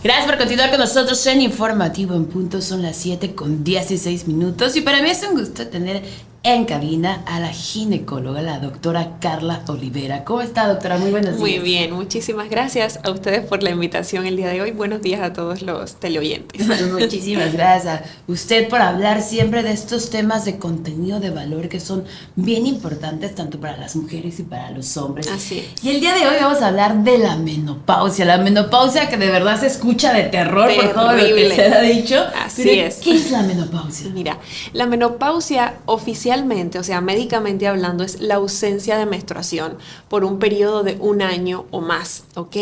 Gracias por continuar con nosotros en Informativo en Punto. Son las 7:16 y para mí es un gusto tener en cabina a la ginecóloga, la doctora Carla Olivera. ¿Cómo está, doctora? Muy buenos días. Muy bien, muchísimas gracias a ustedes por la invitación el día de hoy. Buenos días a todos los teleoyentes. Muchísimas gracias a usted por hablar siempre de estos temas de contenido de valor que son bien importantes tanto para las mujeres y para los hombres. Así es. Y el día de hoy vamos a hablar de la menopausia que de verdad se escucha de terror por todo lo que se ha dicho. Así es. ¿Qué es la menopausia? Mira, la menopausia oficialmente, o sea, médicamente hablando, es la ausencia de menstruación por un periodo de un año o más, ¿ok?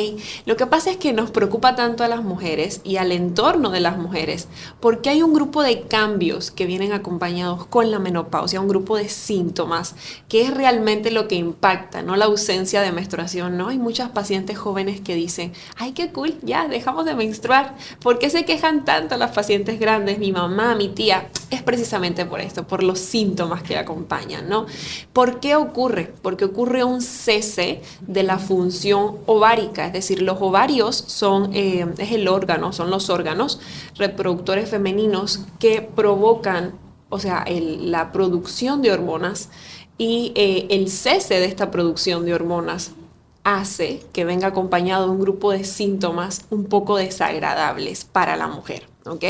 Lo que pasa es que nos preocupa tanto a las mujeres y al entorno de las mujeres porque hay un grupo de cambios que vienen acompañados con la menopausia, un grupo de síntomas que es realmente lo que impacta, no la ausencia de menstruación, ¿no? Hay muchas pacientes jóvenes que dicen, ay, qué cool, ya dejamos de menstruar. ¿Por qué se quejan tanto las pacientes grandes, mi mamá, mi tía? Es precisamente por esto, por los síntomas que acompañan, ¿no? ¿Por qué ocurre? Porque ocurre un cese de la función ovárica, es decir, los ovarios son los órganos reproductores femeninos que provocan, o sea, la producción de hormonas y el cese de esta producción de hormonas hace que venga acompañado de un grupo de síntomas un poco desagradables para la mujer, ¿ok?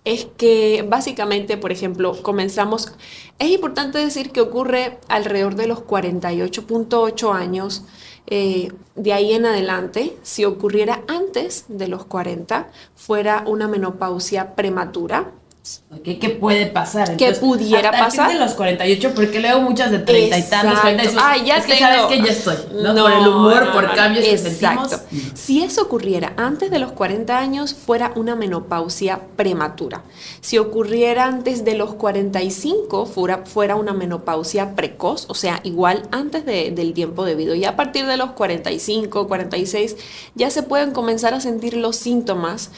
Es que básicamente, por ejemplo, es importante decir que ocurre alrededor de los 48.8 años, de ahí en adelante. Si ocurriera antes de los 40, fuera una menopausia prematura. Okay, ¿qué puede pasar? ¿Qué pudiera pasar? A partir de los 48, porque leo muchas de 30 y tantos, 46. Ya es que tengo. Sabes que ya estoy, ¿no? Por el humor, por cambios que sentimos. Si eso ocurriera antes de los 40 años, fuera una menopausia prematura. Si ocurriera antes de los 45, fuera una menopausia precoz, o sea, igual antes del tiempo debido. Y a partir de los 45, 46, ya se pueden comenzar a sentir los síntomas.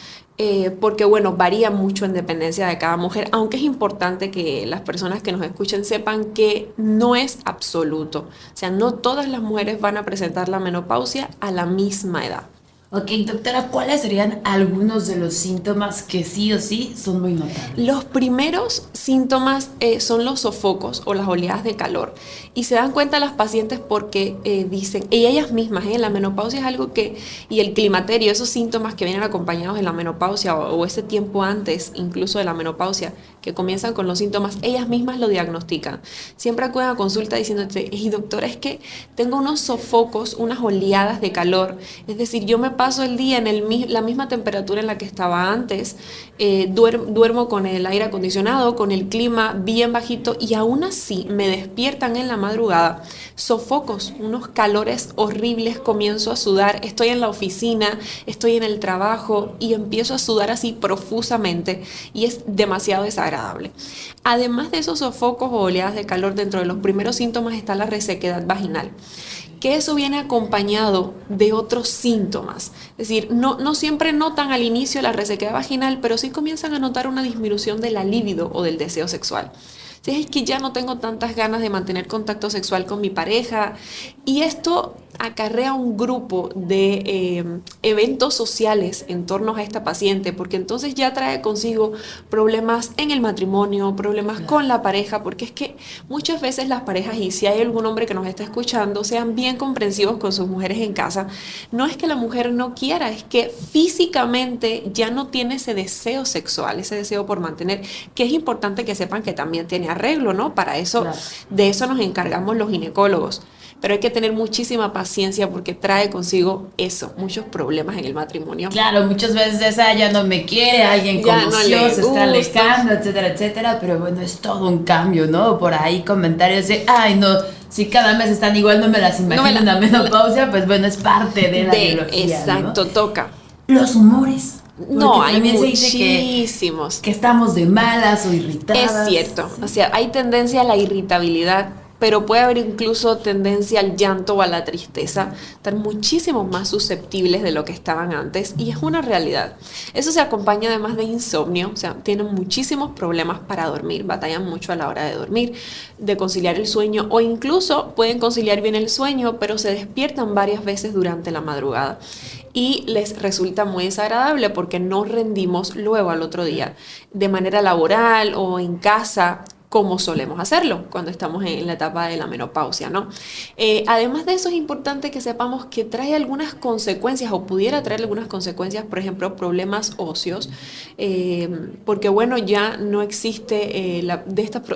Porque bueno, varía mucho en dependencia de cada mujer, aunque es importante que las personas que nos escuchen sepan que no es absoluto, o sea, no todas las mujeres van a presentar la menopausia a la misma edad. Ok, doctora, ¿cuáles serían algunos de los síntomas que sí o sí son muy notables? Los primeros síntomas son los sofocos o las oleadas de calor. Y se dan cuenta las pacientes porque dicen, y ellas mismas, la menopausia es algo y el climaterio, esos síntomas que vienen acompañados de la menopausia o ese tiempo antes incluso de la menopausia, que comienzan con los síntomas, ellas mismas lo diagnostican. Siempre acuden a consulta diciéndote, doctora, es que tengo unos sofocos, unas oleadas de calor, es decir, yo me paso el día en la misma temperatura en la que estaba antes, duermo con el aire acondicionado, con el clima bien bajito y aún así me despiertan en la madrugada, sofocos, unos calores horribles, comienzo a sudar, estoy en la oficina, estoy en el trabajo y empiezo a sudar así profusamente y es demasiado desagradable. Además de esos sofocos o oleadas de calor, dentro de los primeros síntomas está la resequedad vaginal, que eso viene acompañado de otros síntomas. Es decir, no siempre notan al inicio la resequedad vaginal, pero sí comienzan a notar una disminución de la libido o del deseo sexual. Si es que ya no tengo tantas ganas de mantener contacto sexual con mi pareja, y esto acarrea un grupo de eventos sociales en torno a esta paciente, porque entonces ya trae consigo problemas en el matrimonio, problemas con la pareja, porque es que muchas veces las parejas, y si hay algún hombre que nos está escuchando, sean bien comprensivos con sus mujeres en casa. No es que la mujer no quiera, es que físicamente ya no tiene ese deseo sexual, ese deseo por mantener, que es importante que sepan que también tiene arreglo, ¿no? Para eso, de eso nos encargamos los ginecólogos. Pero hay que tener muchísima paciencia porque trae consigo eso, muchos problemas en el matrimonio. Claro, muchas veces esa ya no me quiere, alguien conoció, se está alejando, etcétera, etcétera. Pero bueno, es todo un cambio, ¿no? Por ahí comentarios de, ay, no, si cada mes están igual, no me las imagino una menopausia, pues bueno, es parte de la biología, exacto, ¿no? Toca. Los humores. No, hay muchísimos. Que estamos de malas o irritadas. Es cierto, o sea, hay tendencia a la irritabilidad, pero puede haber incluso tendencia al llanto o a la tristeza, estar muchísimo más susceptibles de lo que estaban antes, y es una realidad. Eso se acompaña además de insomnio, o sea, tienen muchísimos problemas para dormir, batallan mucho a la hora de dormir, de conciliar el sueño, o incluso pueden conciliar bien el sueño, pero se despiertan varias veces durante la madrugada. y les resulta muy desagradable porque no rendimos luego al otro día de manera laboral o en casa, como solemos hacerlo cuando estamos en la etapa de la menopausia, ¿no? Además de eso, es importante que sepamos que trae algunas consecuencias o pudiera traer algunas consecuencias, por ejemplo, problemas óseos, porque bueno, ya no existe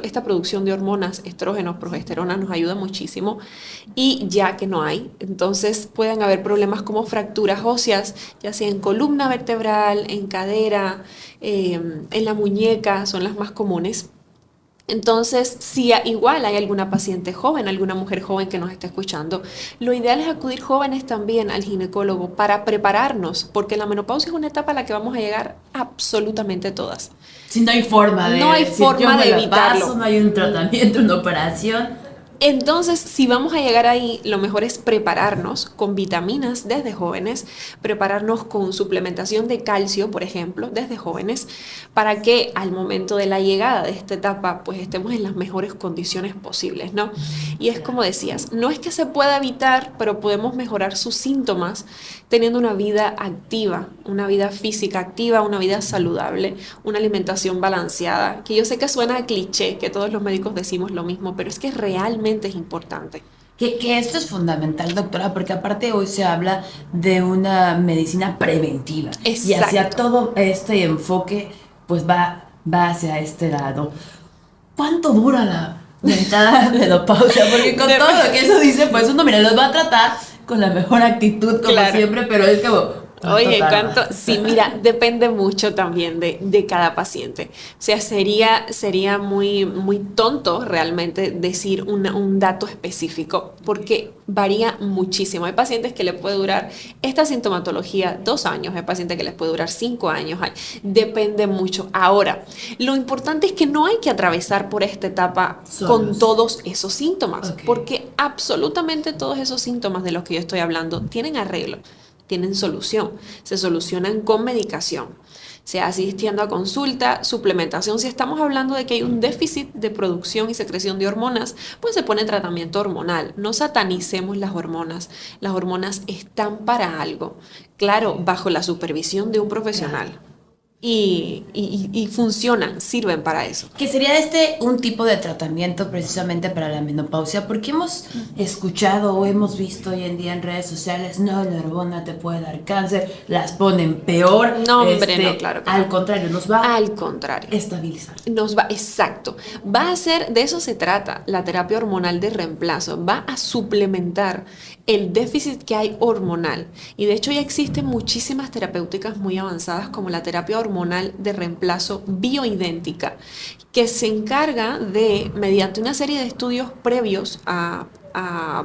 esta producción de hormonas, estrógenos, progesterona, nos ayuda muchísimo, y ya que no hay, entonces pueden haber problemas como fracturas óseas, ya sea en columna vertebral, en cadera, en la muñeca, son las más comunes. Entonces, si igual hay alguna paciente joven, alguna mujer joven que nos está escuchando, lo ideal es acudir jóvenes también al ginecólogo para prepararnos, porque la menopausia es una etapa a la que vamos a llegar absolutamente todas. Si no hay forma de, no hay forma de evitarlo. Paso, no hay un tratamiento, una operación. Entonces, si vamos a llegar ahí, lo mejor es prepararnos con vitaminas desde jóvenes, prepararnos con suplementación de calcio, por ejemplo, desde jóvenes, para que al momento de la llegada de esta etapa, pues estemos en las mejores condiciones posibles, ¿no? Y es como decías, no es que se pueda evitar, pero podemos mejorar sus síntomas teniendo una vida activa, una vida física activa, una vida saludable, una alimentación balanceada, que yo sé que suena a cliché, que todos los médicos decimos lo mismo, pero es que realmente es importante. Que esto es fundamental, doctora, porque aparte hoy se habla de una medicina preventiva. Exacto. Y hacia todo este enfoque, pues va hacia este lado. ¿Cuánto dura la mentada menopausia? Porque con todo lo que eso dice, pues uno, mira, los va a tratar con la mejor actitud, como siempre, pero es como... Oye, sí, mira, depende mucho también de cada paciente. O sea, sería muy, muy tonto realmente decir un dato específico, porque varía muchísimo. Hay pacientes que le puede durar esta sintomatología 2 años, hay pacientes que les puede durar 5 años, depende mucho. Ahora, lo importante es que no hay que atravesar por esta etapa con todos esos síntomas, porque absolutamente todos esos síntomas de los que yo estoy hablando tienen arreglo. Tienen solución, se solucionan con medicación, sea asistiendo a consulta, suplementación. Si estamos hablando de que hay un déficit de producción y secreción de hormonas, pues se pone tratamiento hormonal. No satanicemos las hormonas están para algo, claro, bajo la supervisión de un profesional. Y funcionan, sirven para eso. Que sería un tipo de tratamiento precisamente para la menopausia, porque hemos escuchado o hemos visto hoy en día en redes sociales, no, la hormona te puede dar cáncer, las ponen peor. No, hombre, no, claro que al contrario, nos va al contrario. Estabilizar. Exacto. Va a ser, de eso se trata, la terapia hormonal de reemplazo, va a suplementar el déficit que hay hormonal. Y de hecho ya existen muchísimas terapéuticas muy avanzadas como la terapia hormonal de reemplazo bioidéntica, que se encarga de, mediante una serie de estudios previos a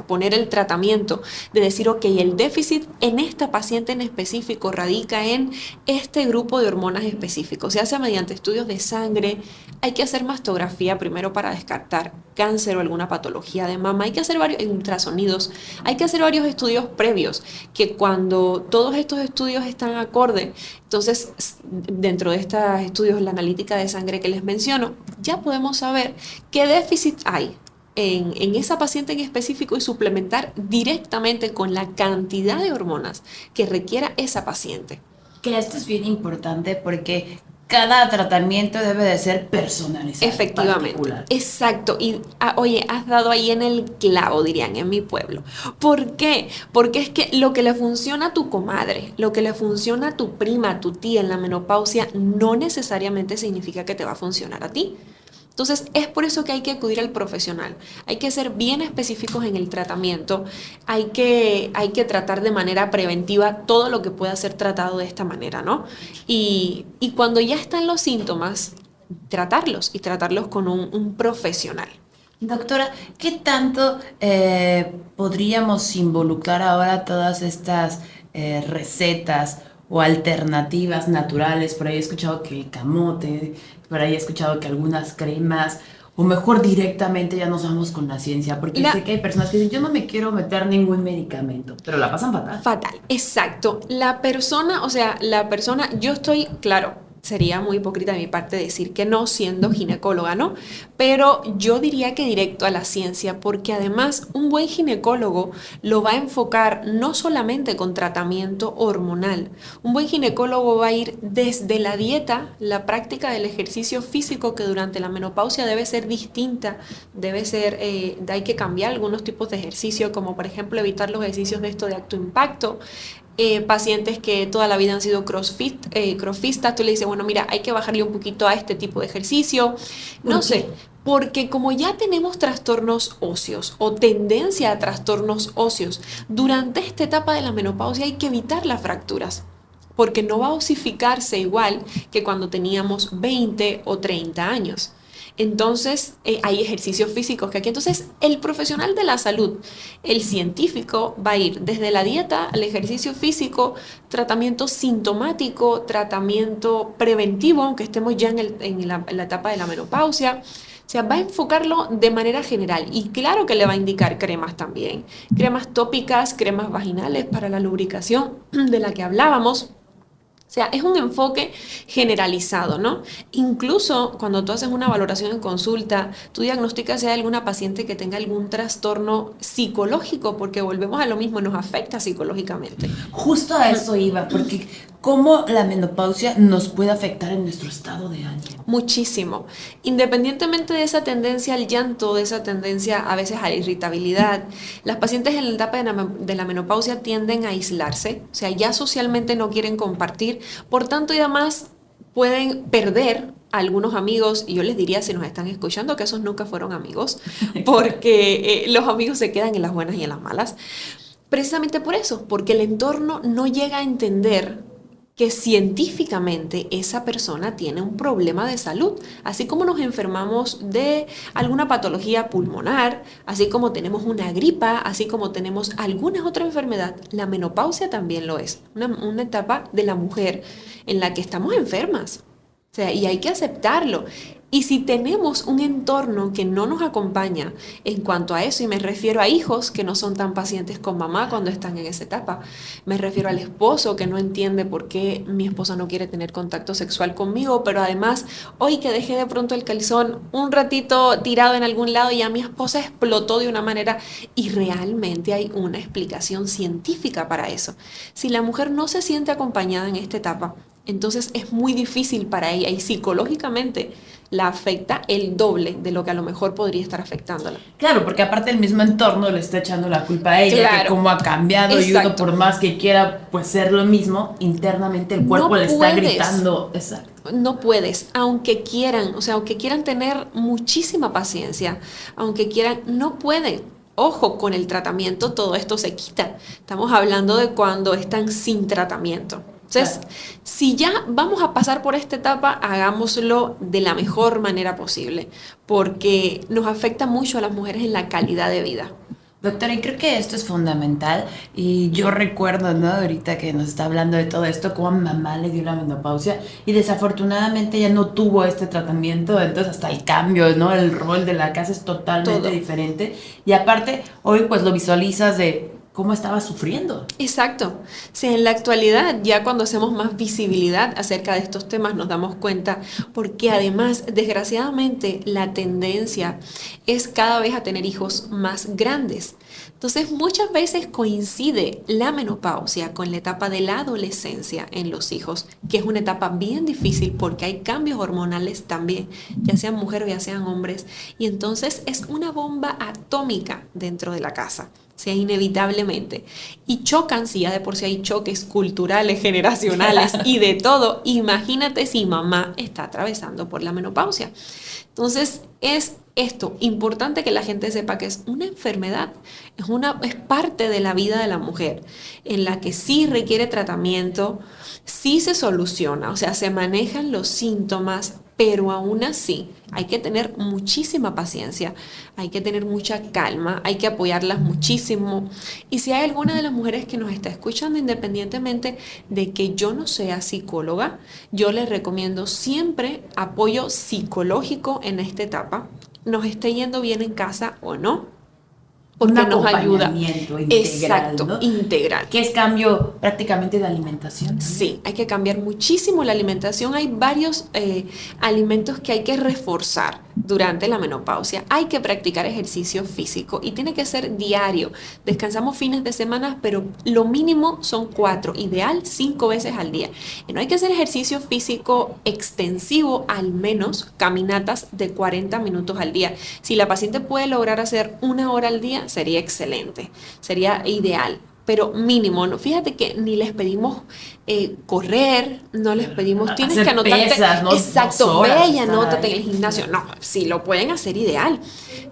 poner el tratamiento, de decir, ok, el déficit en esta paciente en específico radica en este grupo de hormonas específicos. Se hace mediante estudios de sangre, hay que hacer mastografía primero para descartar cáncer o alguna patología de mama, hay que hacer varios ultrasonidos, hay que hacer varios estudios previos, que cuando todos estos estudios están acorde, entonces dentro de estos estudios, la analítica de sangre que les menciono, ya podemos saber qué déficit hay en esa paciente en específico y suplementar directamente con la cantidad de hormonas que requiera esa paciente. Que esto es bien importante porque cada tratamiento debe de ser personalizado. Efectivamente, particular. Exacto. Y oye, has dado ahí en el clavo, dirían en mi pueblo. ¿Por qué? Porque es que lo que le funciona a tu comadre, lo que le funciona a tu prima, a tu tía en la menopausia, no necesariamente significa que te va a funcionar a ti. Entonces, es por eso que hay que acudir al profesional. Hay que ser bien específicos en el tratamiento. Hay que tratar de manera preventiva todo lo que pueda ser tratado de esta manera, ¿no? Y cuando ya están los síntomas, tratarlos con un profesional. Doctora, ¿qué tanto podríamos involucrar ahora todas estas recetas o alternativas naturales? Por ahí he escuchado que el camote, por ahí he escuchado que algunas cremas, o mejor directamente ya nos vamos con la ciencia, porque sé que hay personas que dicen, yo no me quiero meter ningún medicamento, pero la pasan fatal. Fatal, exacto. La persona, yo estoy, claro, sería muy hipócrita de mi parte decir que no, siendo ginecóloga, ¿no? Pero yo diría que directo a la ciencia, porque además un buen ginecólogo lo va a enfocar no solamente con tratamiento hormonal. Un buen ginecólogo va a ir desde la dieta, la práctica del ejercicio físico, que durante la menopausia debe ser distinta, debe ser, hay que cambiar algunos tipos de ejercicio, como por ejemplo evitar los ejercicios de esto de alto impacto. Pacientes que toda la vida han sido crossfistas, tú le dices, bueno, mira, hay que bajarle un poquito a este tipo de ejercicio. No sé, porque como ya tenemos trastornos óseos o tendencia a trastornos óseos, durante esta etapa de la menopausia hay que evitar las fracturas, porque no va a osificarse igual que cuando teníamos 20 o 30 años. Entonces, hay ejercicios físicos que aquí. Entonces, el profesional de la salud, el científico, va a ir desde la dieta al ejercicio físico, tratamiento sintomático, tratamiento preventivo, aunque estemos ya en la etapa de la menopausia. O sea, va a enfocarlo de manera general y claro que le va a indicar cremas también, cremas tópicas, cremas vaginales para la lubricación de la que hablábamos. O sea, es un enfoque generalizado, ¿no? Incluso cuando tú haces una valoración en consulta, tú diagnosticas si hay alguna paciente que tenga algún trastorno psicológico, porque volvemos a lo mismo, nos afecta psicológicamente. Justo a eso iba, porque ¿cómo la menopausia nos puede afectar en nuestro estado de ánimo? Muchísimo. Independientemente de esa tendencia al llanto, de esa tendencia a veces a la irritabilidad, las pacientes en la etapa de la menopausia tienden a aislarse, o sea, ya socialmente no quieren compartir, por tanto y además pueden perder a algunos amigos, y yo les diría si nos están escuchando que esos nunca fueron amigos, porque los amigos se quedan en las buenas y en las malas, precisamente por eso, porque el entorno no llega a entender que científicamente esa persona tiene un problema de salud, así como nos enfermamos de alguna patología pulmonar, así como tenemos una gripa, así como tenemos alguna otra enfermedad, la menopausia también lo es, una etapa de la mujer en la que estamos enfermas. O sea, y hay que aceptarlo. Y si tenemos un entorno que no nos acompaña en cuanto a eso, y me refiero a hijos que no son tan pacientes con mamá cuando están en esa etapa, me refiero al esposo que no entiende por qué mi esposa no quiere tener contacto sexual conmigo, pero además hoy que dejé de pronto el calzón un ratito tirado en algún lado y ya mi esposa explotó de una manera, y realmente hay una explicación científica para eso. Si la mujer no se siente acompañada en esta etapa, entonces es muy difícil para ella y psicológicamente la afecta el doble de lo que a lo mejor podría estar afectándola. Claro, porque aparte el mismo entorno le está echando la culpa a ella, claro, que cómo ha cambiado. Exacto. Y uno por más que quiera pues ser lo mismo, internamente el cuerpo no le está gritando. Exacto. No puedes, aunque quieran, o sea, aunque quieran tener muchísima paciencia, aunque quieran, no pueden. Ojo, con el tratamiento todo esto se quita. Estamos hablando de cuando están sin tratamiento. Entonces, claro, si ya vamos a pasar por esta etapa, hagámoslo de la mejor manera posible, porque nos afecta mucho a las mujeres en la calidad de vida. Doctora, y creo que esto es fundamental, y yo recuerdo, ¿no?, ahorita que nos está hablando de todo esto, cómo a mi mamá le dio la menopausia y desafortunadamente ella no tuvo este tratamiento, entonces hasta el cambio, ¿no?, el rol de la casa es totalmente diferente, y aparte hoy pues lo visualizas de cómo estaba sufriendo. Exacto. O sea, en la actualidad, ya cuando hacemos más visibilidad acerca de estos temas, nos damos cuenta, porque además, desgraciadamente, la tendencia es cada vez a tener hijos más grandes. Entonces, muchas veces coincide la menopausia con la etapa de la adolescencia en los hijos, que es una etapa bien difícil porque hay cambios hormonales también, ya sean mujeres o ya sean hombres, y entonces es una bomba atómica dentro de la casa. O sea, inevitablemente. Y chocan, si ya de por sí hay choques culturales, generacionales y de todo, imagínate si mamá está atravesando por la menopausia. Entonces, es esto, importante que la gente sepa que es una enfermedad, es parte de la vida de la mujer, en la que sí requiere tratamiento, sí se soluciona, o sea, se manejan los síntomas, pero aún así hay que tener muchísima paciencia, hay que tener mucha calma, hay que apoyarlas muchísimo. Y si hay alguna de las mujeres que nos está escuchando, independientemente de que yo no sea psicóloga, yo les recomiendo siempre apoyo psicológico en esta etapa, nos esté yendo bien en casa o no. porque nos ayuda. Integral, Exacto, ¿no? integral. Que es cambio prácticamente de alimentación. Sí, hay que cambiar muchísimo la alimentación. Hay varios alimentos que hay que reforzar durante la menopausia. Hay que practicar ejercicio físico y tiene que ser diario. Descansamos fines de semana, pero lo mínimo son 4, ideal 5 veces al día. Y no hay que hacer ejercicio físico extensivo, al menos caminatas de 40 minutos al día. Si la paciente puede lograr hacer 1 hora al día, sería excelente, sería ideal. Pero mínimo, ¿no? Fíjate que ni les pedimos correr, no les pedimos, tienes hacer que anotarte. Pesas, ¿no? Exacto, 2 horas ve y anótate en el gimnasio. No, sí, lo pueden hacer ideal,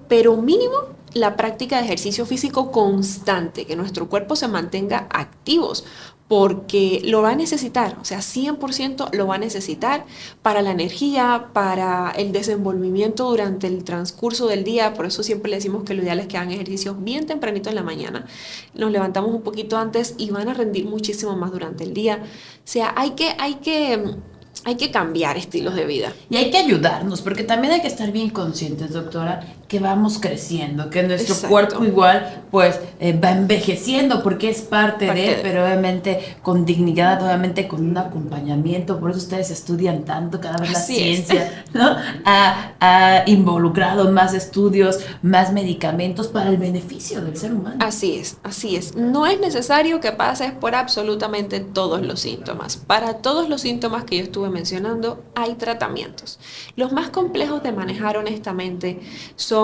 pero mínimo la práctica de ejercicio físico constante, que nuestro cuerpo se mantenga activos, porque lo va a necesitar, o sea, 100% lo va a necesitar para la energía, para el desenvolvimiento durante el transcurso del día. Por eso siempre le decimos que lo ideal es que hagan ejercicios bien tempranito en la mañana. Nos levantamos un poquito antes y van a rendir muchísimo más durante el día. O sea, hay que cambiar estilos de vida. Y hay que ayudarnos, porque también hay que estar bien conscientes, doctora, que vamos creciendo, que nuestro cuerpo igual pues va envejeciendo, porque es parte de, pero obviamente con dignidad, obviamente con un acompañamiento. Por eso ustedes estudian tanto, cada vez la ciencia, ¿no? Ha involucrado más estudios, más medicamentos para el beneficio del ser humano. Así es, así es. No es necesario que pases por absolutamente todos los síntomas. Para todos los síntomas que yo estuve mencionando, hay tratamientos. Los más complejos de manejar, honestamente, son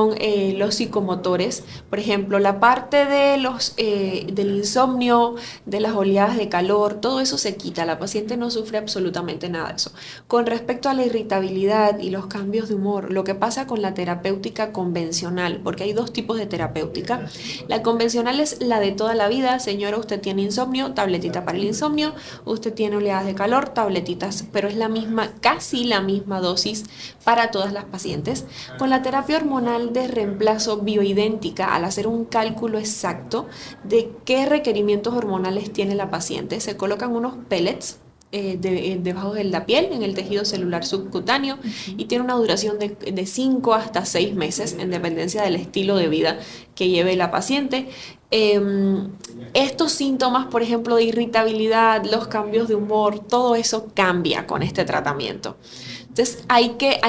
los psicomotores. Por ejemplo, la parte de del insomnio, de las oleadas de calor, todo eso se quita. La paciente no sufre absolutamente nada de eso. Con respecto a la irritabilidad y los cambios de humor, lo que pasa con la terapéutica convencional, porque hay 2 tipos de terapéutica. La convencional es la de toda la vida. Señora, usted tiene insomnio, tabletita para el insomnio. Usted tiene oleadas de calor, tabletitas, pero es la misma, casi la misma dosis para todas las pacientes. Con la terapia hormonal de reemplazo bioidéntica, al hacer un cálculo exacto de qué requerimientos hormonales tiene la paciente, se colocan unos pellets debajo de la piel, en el tejido celular subcutáneo, y tiene una duración de 5 hasta 6 meses, en dependencia del estilo de vida que lleve la paciente. Estos síntomas, por ejemplo, de irritabilidad, los cambios de humor, todo eso cambia con este tratamiento. Entonces hay que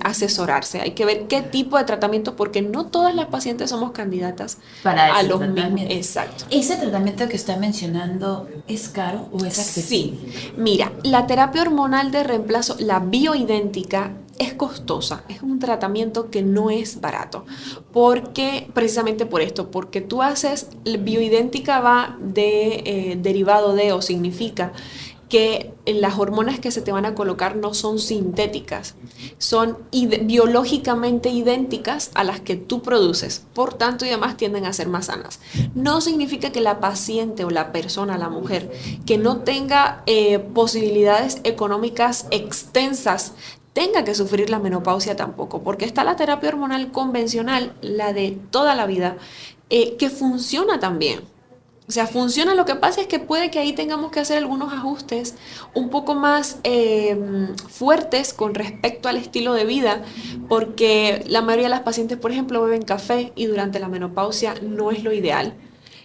asesorarse, hay que ver qué tipo de tratamiento, porque no todas las pacientes somos candidatas para a los mismos. Exacto. ¿Ese tratamiento que está mencionando es caro o es accesible? Sí, mira, la terapia hormonal de reemplazo, la bioidéntica, es costosa, es un tratamiento que no es barato, porque precisamente por esto, porque tú haces, bioidéntica va de derivado de, o significa que las hormonas que se te van a colocar no son sintéticas, son biológicamente idénticas a las que tú produces, por tanto y además tienden a ser más sanas. No significa que la paciente o la persona, la mujer, que no tenga posibilidades económicas extensas, tenga que sufrir la menopausia tampoco, porque está la terapia hormonal convencional, la de toda la vida, que funciona también. O sea, funciona. Lo que pasa es que puede que ahí tengamos que hacer algunos ajustes un poco más fuertes con respecto al estilo de vida, porque la mayoría de las pacientes, por ejemplo, beben café y durante la menopausia no es lo ideal.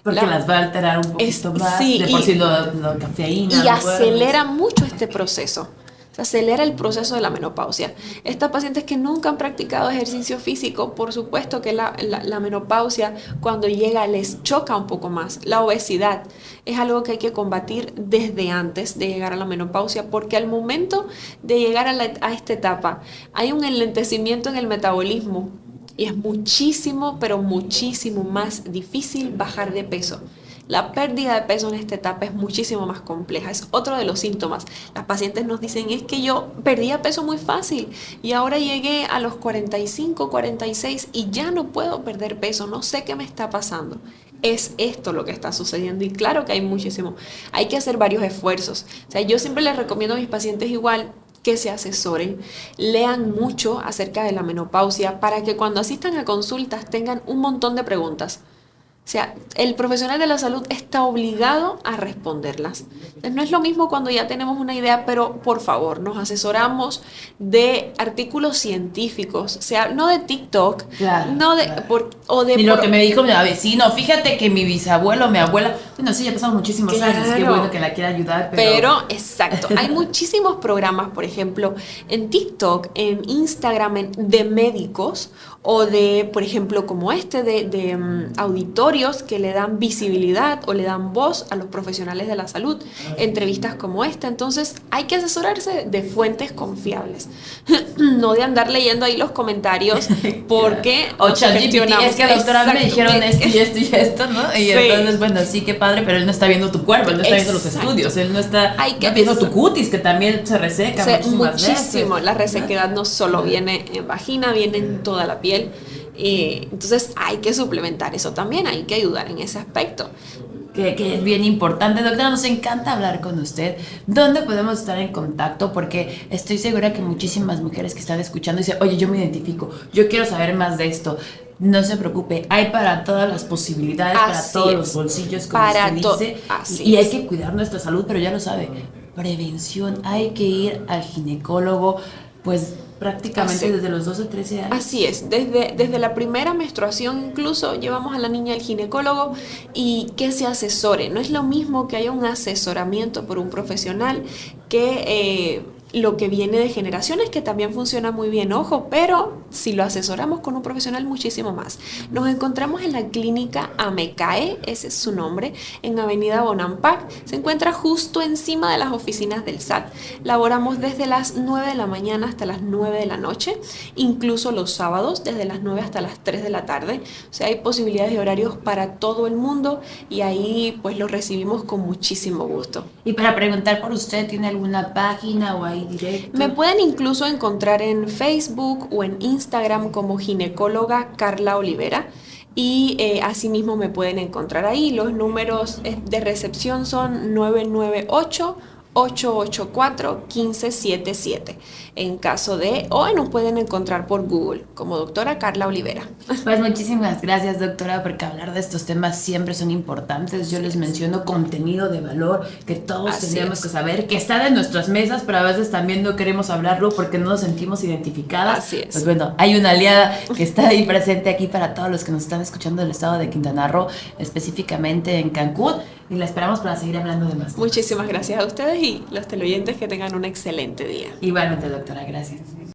Porque las va a alterar un poquito más, sí, de por sí no cafeína. Y acelera mucho este proceso. Se acelera el proceso de la menopausia. Estas pacientes que nunca han practicado ejercicio físico, por supuesto que la menopausia cuando llega les choca un poco más. La obesidad es algo que hay que combatir desde antes de llegar a la menopausia, porque al momento de llegar a esta etapa hay un enlentecimiento en el metabolismo y es muchísimo, pero muchísimo más difícil bajar de peso. La pérdida de peso en esta etapa es muchísimo más compleja, es otro de los síntomas. Las pacientes nos dicen, es que yo perdía peso muy fácil y ahora llegué a los 45, 46 y ya no puedo perder peso, no sé qué me está pasando. Es esto lo que está sucediendo y claro que hay que hacer varios esfuerzos. O sea, yo siempre les recomiendo a mis pacientes igual que se asesoren, lean mucho acerca de la menopausia para que cuando asistan a consultas tengan un montón de preguntas. sea, el profesional de la salud está obligado a responderlas. Entonces, no es lo mismo cuando ya tenemos una idea, pero por favor, nos asesoramos de artículos científicos, o sea, no de TikTok, Claro, no de, claro. o de... Y lo que me dijo mi vecino, fíjate que mi bisabuelo, mi abuela, bueno, sí, ya pasamos muchísimos años, qué bueno que la quiera ayudar, pero exacto, hay muchísimos programas, por ejemplo, en TikTok, en Instagram, de médicos o de, por ejemplo, como de auditorios que le dan visibilidad o le dan voz a los profesionales de la salud, entrevistas como esta. Entonces, hay que asesorarse de fuentes confiables, no de andar leyendo ahí los comentarios porque o ChatGPT, es que doctora me dijeron esto y esto y esto, ¿no? Y sí. Entonces, bueno, sí, qué padre, pero él no está viendo tu cuerpo, él no está viendo los estudios, él no está viendo tu cutis, que también se reseca muchísimo veces. La resequedad no solo viene en vagina, viene en toda la piel. Entonces hay que suplementar eso también, hay que ayudar en ese aspecto. Que es bien importante. Doctora, nos encanta hablar con usted. ¿Dónde podemos estar en contacto? Porque estoy segura que muchísimas mujeres que están escuchando dicen, oye, yo me identifico, yo quiero saber más de esto. No se preocupe, hay para todas las posibilidades, para todos los bolsillos, como usted dice. Y hay que cuidar nuestra salud, pero ya lo sabe, prevención, hay que ir al ginecólogo, pues prácticamente desde los 12 a 13 años. Así es, desde la primera menstruación incluso llevamos a la niña al ginecólogo y que se asesore. No es lo mismo que haya un asesoramiento por un profesional que lo que viene de generaciones, que también funciona muy bien, ojo, pero si lo asesoramos con un profesional, muchísimo más. Nos encontramos en la clínica Amecae, ese es su nombre, en Avenida Bonampak. Se encuentra justo encima de las oficinas del SAT. Laboramos desde las 9 de la mañana hasta las 9 de la noche, incluso los sábados, desde las 9 hasta las 3 de la tarde. O sea, hay posibilidades de horarios para todo el mundo y ahí pues los recibimos con muchísimo gusto. Y para preguntar por usted, ¿tiene alguna página o ahí directo? Me pueden incluso encontrar en Facebook o en Instagram como ginecóloga Carla Olivera y asimismo me pueden encontrar ahí. Los números de recepción son 998-884-1577 en caso de, o nos pueden encontrar por Google como doctora Carla Olivera. Pues muchísimas gracias, doctora, porque hablar de estos temas siempre son importantes. Yo les menciono contenido de valor que todos tenemos que saber, que está en nuestras mesas, pero a veces también no queremos hablarlo porque no nos sentimos identificadas. Así es. Pues bueno, hay una aliada que está ahí presente aquí para todos los que nos están escuchando del estado de Quintana Roo, específicamente en Cancún, y la esperamos para seguir hablando de más. Muchísimas gracias a ustedes y los teleoyentes, que tengan un excelente día. Igualmente, doctora, gracias.